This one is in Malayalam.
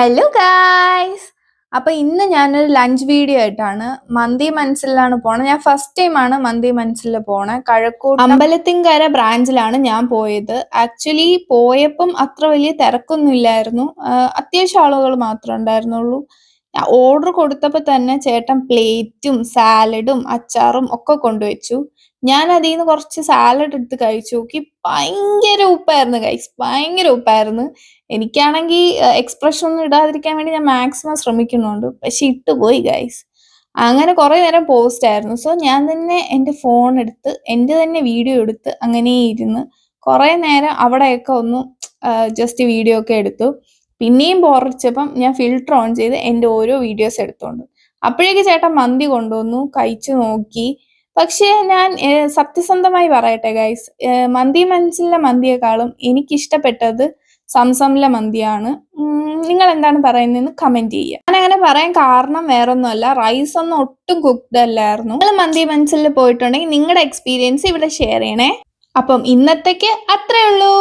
Hello guys. അപ്പൊ ഇന്ന് ഞാനൊരു ലഞ്ച് വീഡിയോ ആയിട്ടാണ് മന്തി മനസ്സിലാണ് പോണത്. ഞാൻ ഫസ്റ്റ് ടൈമാണ് മന്തി മനസ്സിൽ പോണേ. കഴക്കൂട്ട് അമ്പലത്തിങ്കര ബ്രാഞ്ചിലാണ് ഞാൻ പോയത്. ആക്ച്വലി പോയപ്പം അത്ര വലിയ തിരക്കൊന്നും ഇല്ലായിരുന്നു. അത്യാവശ്യം ആളുകൾ മാത്രമേ ഉണ്ടായിരുന്നുള്ളൂ. ഓർഡർ കൊടുത്തപ്പോൾ തന്നെ ചേട്ടൻ പ്ലേറ്റും സാലഡും അച്ചാറും ഒക്കെ കൊണ്ടുവച്ചു. ഞാൻ അതിൽ നിന്ന് കുറച്ച് സാലഡ് എടുത്ത് കഴിച്ചു നോക്കി. ഭയങ്കര ഉപ്പായിരുന്നു ഗൈസ്, ഭയങ്കര ഉപ്പായിരുന്നു. എനിക്കാണെങ്കിൽ എക്സ്പ്രഷൻ ഒന്നും ഇടാതിരിക്കാൻ വേണ്ടി ഞാൻ മാക്സിമം ശ്രമിക്കുന്നുണ്ട്, പക്ഷെ ഇട്ടുപോയി ഗൈസ്. അങ്ങനെ കുറേ നേരം പോസ്റ്റ് ആയിരുന്നു. സോ ഞാൻ തന്നെ എൻ്റെ ഫോൺ എടുത്ത് എൻ്റെ തന്നെ വീഡിയോ എടുത്ത് അങ്ങനെ ഇരുന്ന് കുറേ നേരം അവിടെയൊക്കെ ഒന്ന് ജസ്റ്റ് വീഡിയോ ഒക്കെ എടുത്തു. പിന്നെയും ബോറടിച്ചപ്പം ഞാൻ ഫിൽറ്റർ ഓൺ ചെയ്ത് എൻ്റെ ഓരോ വീഡിയോസ് എടുത്തോണ്ട് അപ്പോഴേക്ക് ചേട്ടൻ മന്തി കൊണ്ടുവന്നു. കഴിച്ചു നോക്കി. പക്ഷേ ഞാൻ സത്യസന്ധമായി പറയട്ടെ ഗൈസ്, മന്തി മനസ്സിലെ മന്തിയെക്കാളും എനിക്കിഷ്ടപ്പെട്ടത് സംസമിലെ മന്തിയാണ്. നിങ്ങൾ എന്താണ് പറയുന്നതെന്ന് കമന്റ് ചെയ്യുക. ഞാൻ അങ്ങനെ പറയാൻ കാരണം വേറൊന്നുമല്ല, റൈസ് ഒന്നും ഒട്ടും കുക്ക്ഡ് അല്ലായിരുന്നു. നിങ്ങൾ മന്തി മനസ്സിൽ പോയിട്ടുണ്ടെങ്കിൽ നിങ്ങളുടെ എക്സ്പീരിയൻസ് ഇവിടെ ഷെയർ ചെയ്യണേ. അപ്പം ഇന്നത്തേക്ക് അത്രേ ഉള്ളൂ.